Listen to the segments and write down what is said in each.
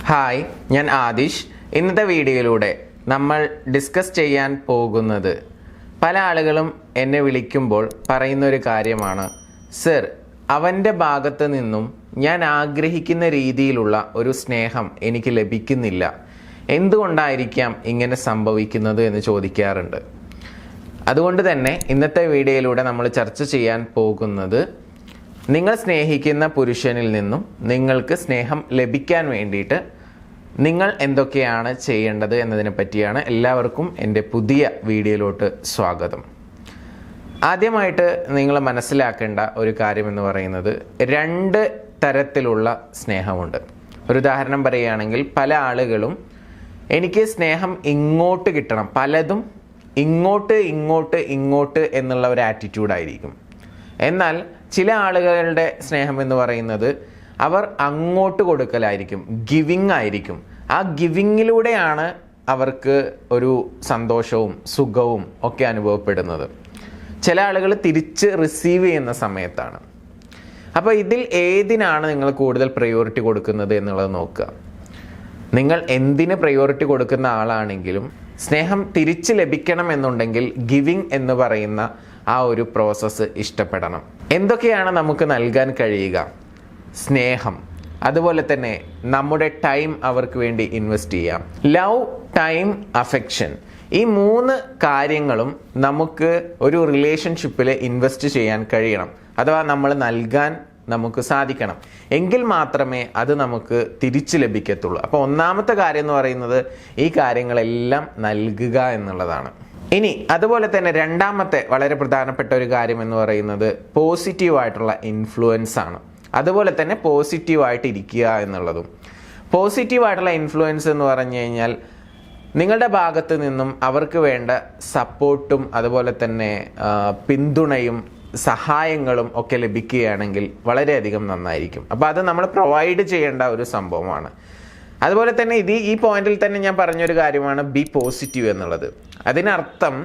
Hi, ഞാൻ ആദിഷ്. ഇന്നത്തെ വീഡിയോയിലൂടെ നമ്മൾ ഡിസ്കസ് ചെയ്യാൻ പോകുന്നത് പല ആളുകളും എന്നെ വിളിക്കുമ്പോൾ പറയുന്ന ഒരു കാര്യമാണ്, സർ, അവൻ്റെ ഭാഗത്ത് നിന്നും ഞാൻ ആഗ്രഹിക്കുന്ന രീതിയിലുള്ള ഒരു സ്നേഹം എനിക്ക് ലഭിക്കുന്നില്ല, എന്തുകൊണ്ടായിരിക്കാം ഇങ്ങനെ സംഭവിക്കുന്നത് എന്ന് ചോദിക്കാറുണ്ട്. അതുകൊണ്ട് തന്നെ ഇന്നത്തെ വീഡിയോയിലൂടെ നമ്മൾ ചർച്ച ചെയ്യാൻ പോകുന്നത് നിങ്ങൾ സ്നേഹിക്കുന്ന പുരുഷനിൽ നിന്നും നിങ്ങൾക്ക് സ്നേഹം ലഭിക്കാൻ വേണ്ടിയിട്ട് നിങ്ങൾ എന്തൊക്കെയാണ് ചെയ്യേണ്ടത് എന്നതിനെ പറ്റിയാണ്. എല്ലാവർക്കും എൻ്റെ പുതിയ വീഡിയോയിലോട്ട് സ്വാഗതം. ആദ്യമായിട്ട് നിങ്ങൾ മനസ്സിലാക്കേണ്ട ഒരു കാര്യമെന്ന് പറയുന്നത്, രണ്ട് തരത്തിലുള്ള സ്നേഹമുണ്ട്. ഒരു ഉദാഹരണം പറയുകയാണെങ്കിൽ, പല ആളുകളും എനിക്ക് സ്നേഹം ഇങ്ങോട്ട് കിട്ടണം, പലതും ഇങ്ങോട്ട് എന്നുള്ള ഒരു ആറ്റിറ്റ്യൂഡായിരിക്കും. എന്നാൽ ചില ആളുകളുടെ സ്നേഹം എന്ന് പറയുന്നത് അവർ അങ്ങോട്ട് കൊടുക്കലായിരിക്കും, ഗിവിങ് ആയിരിക്കും. ആ ഗിവിങ്ങിലൂടെയാണ് അവർക്ക് ഒരു സന്തോഷവും സുഖവും ഒക്കെ അനുഭവപ്പെടുന്നത്. ചില ആളുകൾ തിരിച്ച് റിസീവ് ചെയ്യുന്ന സമയത്താണ്. അപ്പോൾ ഇതിൽ ഏതിനാണ് നിങ്ങൾ കൂടുതൽ പ്രയോറിറ്റി കൊടുക്കുന്നത് എന്നുള്ളത് നോക്കുക. നിങ്ങൾ എന്തിന് പ്രയോറിറ്റി കൊടുക്കുന്ന ആളാണെങ്കിലും സ്നേഹം തിരിച്ച് ലഭിക്കണം എന്നുണ്ടെങ്കിൽ ഗിവിങ് എന്ന് പറയുന്ന ആ ഒരു പ്രോസസ്സ് ഇഷ്ടപ്പെടണം. എന്തൊക്കെയാണ് നമുക്ക് നൽകാൻ കഴിയുക? സ്നേഹം, അതുപോലെ തന്നെ നമ്മുടെ ടൈം അവർക്ക് വേണ്ടി ഇൻവെസ്റ്റ് ചെയ്യാം. ലവ്, ടൈം, അഫെക്ഷൻ, ഈ മൂന്ന് കാര്യങ്ങളും നമുക്ക് ഒരു റിലേഷൻഷിപ്പിൽ ഇൻവെസ്റ്റ് ചെയ്യാൻ കഴിയണം. അഥവാ നമ്മൾ നൽകാൻ നമുക്ക് സാധിക്കണം. എങ്കിൽ മാത്രമേ അത് നമുക്ക് തിരിച്ചു ലഭിക്കത്തുള്ളൂ. അപ്പോൾ ഒന്നാമത്തെ കാര്യം എന്ന് പറയുന്നത് ഈ കാര്യങ്ങളെല്ലാം നൽകുക എന്നുള്ളതാണ്. ഇനി അതുപോലെ തന്നെ രണ്ടാമത്തെ വളരെ പ്രധാനപ്പെട്ട ഒരു കാര്യം എന്ന് പറയുന്നത് പോസിറ്റീവായിട്ടുള്ള ഇൻഫ്ലുവൻസ് ആണ്. അതുപോലെ തന്നെ പോസിറ്റീവായിട്ട് ഇരിക്കുക എന്നുള്ളതും. പോസിറ്റീവായിട്ടുള്ള ഇൻഫ്ലുവൻസ് എന്ന് പറഞ്ഞു കഴിഞ്ഞാൽ നിങ്ങളുടെ ഭാഗത്ത് നിന്നും അവർക്ക് വേണ്ട സപ്പോർട്ടും അതുപോലെ തന്നെ പിന്തുണയും സഹായങ്ങളും ഒക്കെ ലഭിക്കുകയാണെങ്കിൽ വളരെയധികം നന്നായിരിക്കും. അപ്പോൾ അത് നമ്മൾ പ്രൊവൈഡ് ചെയ്യേണ്ട ഒരു സംഭവമാണ്. അതുപോലെ തന്നെ ഈ പോയിന്റിൽ തന്നെ ഞാൻ പറഞ്ഞൊരു കാര്യമാണ് ബി പോസിറ്റീവ് എന്നുള്ളത്. അതിനർത്ഥം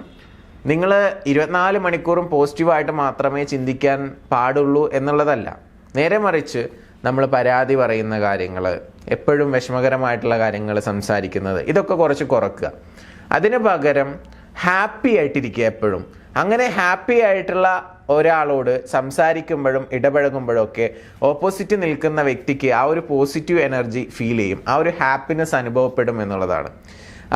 നിങ്ങൾ 24 മണിക്കൂറും പോസിറ്റീവായിട്ട് മാത്രമേ ചിന്തിക്കാൻ പാടുള്ളൂ എന്നുള്ളതല്ല. നേരെ മറിച്ച് നമ്മൾ പരാതി പറയുന്ന കാര്യങ്ങൾ, എപ്പോഴും വിഷമകരമായിട്ടുള്ള കാര്യങ്ങൾ സംസാരിക്കുന്നത്, ഇതൊക്കെ കുറച്ച് കുറക്കുക. അതിന് പകരം ഹാപ്പി ആയിട്ടിരിക്കുക എപ്പോഴും. അങ്ങനെ ഹാപ്പി ആയിട്ടുള്ള ഒരാളോട് സംസാരിക്കുമ്പോഴും ഇടപഴകുമ്പോഴും ഒക്കെ ഓപ്പോസിറ്റ് നിൽക്കുന്ന വ്യക്തിക്ക് ആ ഒരു പോസിറ്റീവ് എനർജി ഫീൽ ചെയ്യും, ആ ഒരു ഹാപ്പിനെസ് അനുഭവപ്പെടും എന്നുള്ളതാണ്.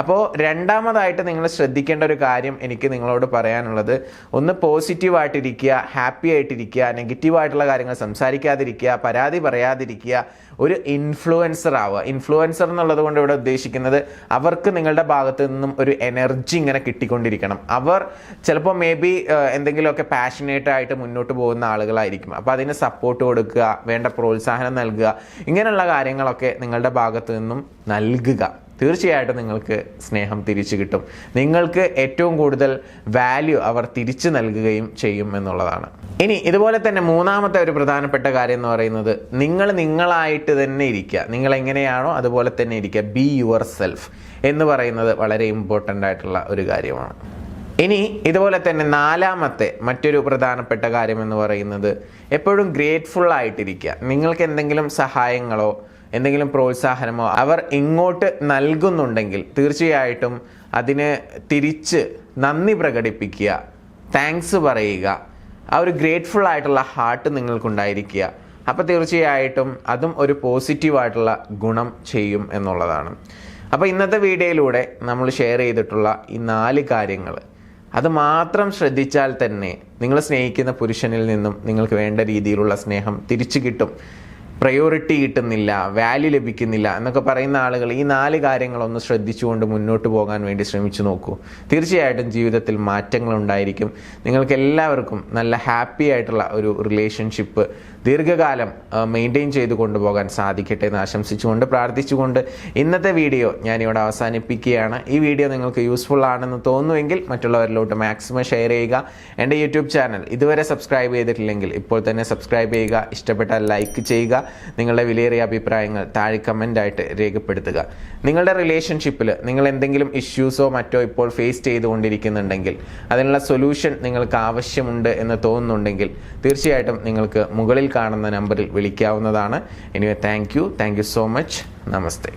അപ്പോൾ രണ്ടാമതായിട്ട് നിങ്ങൾ ശ്രദ്ധിക്കേണ്ട ഒരു കാര്യം എനിക്ക് നിങ്ങളോട് പറയാനുള്ളത്, ഒന്ന് പോസിറ്റീവായിട്ടിരിക്കുക, ഹാപ്പി ആയിട്ടിരിക്കുക, നെഗറ്റീവായിട്ടുള്ള കാര്യങ്ങൾ സംസാരിക്കാതിരിക്കുക, പരാതി പറയാതിരിക്കുക, ഒരു ഇൻഫ്ലുവൻസർ ആവുക. ഇൻഫ്ലുവൻസർ എന്നുള്ളത് കൊണ്ട് ഇവിടെ ഉദ്ദേശിക്കുന്നത് അവർക്ക് നിങ്ങളുടെ ഭാഗത്ത് നിന്നും ഒരു എനർജി ഇങ്ങനെ കിട്ടിക്കൊണ്ടിരിക്കണം. അവർ ചിലപ്പോൾ മേ ബി എന്തെങ്കിലുമൊക്കെ പാഷനേറ്റ് ആയിട്ട് മുന്നോട്ട് പോകുന്ന ആളുകളായിരിക്കും. അപ്പോൾ അതിന് സപ്പോർട്ട് കൊടുക്കുക, വേണ്ട പ്രോത്സാഹനം നൽകുക, ഇങ്ങനെയുള്ള കാര്യങ്ങളൊക്കെ നിങ്ങളുടെ ഭാഗത്ത് നിന്നും നൽകുക. തീർച്ചയായിട്ടും നിങ്ങൾക്ക് സ്നേഹം തിരിച്ചു കിട്ടും. നിങ്ങൾക്ക് ഏറ്റവും കൂടുതൽ വാല്യൂ അവർ തിരിച്ചു നൽകുകയും ചെയ്യും എന്നുള്ളതാണ്. ഇനി ഇതുപോലെ തന്നെ മൂന്നാമത്തെ ഒരു പ്രധാനപ്പെട്ട കാര്യം എന്ന് പറയുന്നത്, നിങ്ങളായിട്ട് തന്നെ ഇരിക്കുക. നിങ്ങൾ എങ്ങനെയാണോ അതുപോലെ തന്നെ ഇരിക്കുക. ബി യുവർ സെൽഫ് എന്ന് പറയുന്നത് വളരെ ഇമ്പോർട്ടൻ്റ് ആയിട്ടുള്ള ഒരു കാര്യമാണ്. ഇനി ഇതുപോലെ തന്നെ നാലാമത്തെ മറ്റൊരു പ്രധാനപ്പെട്ട കാര്യം എന്ന് പറയുന്നത്, എപ്പോഴും ഗ്രേറ്റ്ഫുൾ ആയിട്ടിരിക്കുക. നിങ്ങൾക്ക് എന്തെങ്കിലും സഹായങ്ങളോ എന്തെങ്കിലും പ്രോത്സാഹനമോ അവർ ഇങ്ങോട്ട് നൽകുന്നുണ്ടെങ്കിൽ തീർച്ചയായിട്ടും അതിന് തിരിച്ച് നന്ദി പ്രകടിപ്പിക്കുക, താങ്ക്സ് പറയുക. ആ ഒരു ഗ്രേറ്റ്ഫുൾ ആയിട്ടുള്ള ഹാർട്ട് നിങ്ങൾക്കുണ്ടായിരിക്കുക. അപ്പോൾ തീർച്ചയായിട്ടും അതും ഒരു പോസിറ്റീവായിട്ടുള്ള ഗുണം ചെയ്യും എന്നുള്ളതാണ്. അപ്പോൾ ഇന്നത്തെ വീഡിയോയിലൂടെ നമ്മൾ ഷെയർ ചെയ്തിട്ടുള്ള ഈ 4 കാര്യങ്ങൾ അത് മാത്രം ശ്രദ്ധിച്ചാൽ തന്നെ നിങ്ങൾ സ്നേഹിക്കുന്ന പുരുഷനിൽ നിന്നും നിങ്ങൾക്ക് വേണ്ട രീതിയിലുള്ള സ്നേഹം തിരിച്ചു കിട്ടും. പ്രയോറിറ്റി കിട്ടുന്നില്ല, വാല്യൂ ലഭിക്കുന്നില്ല എന്നൊക്കെ പറയുന്ന ആളുകൾ ഈ 4 കാര്യങ്ങളൊന്ന് ശ്രദ്ധിച്ചുകൊണ്ട് മുന്നോട്ട് പോകാൻ വേണ്ടി ശ്രമിച്ചു നോക്കൂ. തീർച്ചയായിട്ടും ജീവിതത്തിൽ മാറ്റങ്ങൾ ഉണ്ടായിരിക്കും. നിങ്ങൾക്ക് എല്ലാവർക്കും നല്ല ഹാപ്പി ആയിട്ടുള്ള ഒരു റിലേഷൻഷിപ്പ് ദീർഘകാലം മെയിൻറ്റെയിൻ ചെയ്ത് കൊണ്ടുപോകാൻ സാധിക്കട്ടെ എന്ന് ആശംസിച്ചുകൊണ്ട് പ്രാർത്ഥിച്ചുകൊണ്ട് ഇന്നത്തെ വീഡിയോ ഞാനിവിടെ അവസാനിപ്പിക്കുകയാണ്. ഈ വീഡിയോ നിങ്ങൾക്ക് യൂസ്ഫുൾ ആണെന്ന് തോന്നുമെങ്കിൽ മറ്റുള്ളവരിലോട്ട് മാക്സിമം ഷെയർ ചെയ്യുക. എൻ്റെ യൂട്യൂബ് ചാനൽ ഇതുവരെ സബ്സ്ക്രൈബ് ചെയ്തിട്ടില്ലെങ്കിൽ ഇപ്പോൾ തന്നെ സബ്സ്ക്രൈബ് ചെയ്യുക. ഇഷ്ടപ്പെട്ടാൽ ലൈക്ക് ചെയ്യുക. നിങ്ങളുടെ വിലയേറിയ അഭിപ്രായങ്ങൾ താഴെ കമൻ്റായിട്ട് രേഖപ്പെടുത്തുക. നിങ്ങളുടെ റിലേഷൻഷിപ്പിൽ നിങ്ങൾ എന്തെങ്കിലും ഇഷ്യൂസോ മറ്റോ ഇപ്പോൾ ഫേസ് ചെയ്തുകൊണ്ടിരിക്കുന്നുണ്ടെങ്കിൽ, അതിനുള്ള സൊല്യൂഷൻ നിങ്ങൾക്ക് ആവശ്യമുണ്ട് എന്ന് തോന്നുന്നുണ്ടെങ്കിൽ തീർച്ചയായിട്ടും നിങ്ങൾക്ക് മുകളിൽ കാണുന്ന നമ്പറിൽ വിളിക്കാവുന്നതാണ്. Anyway thank you so much. Namaste.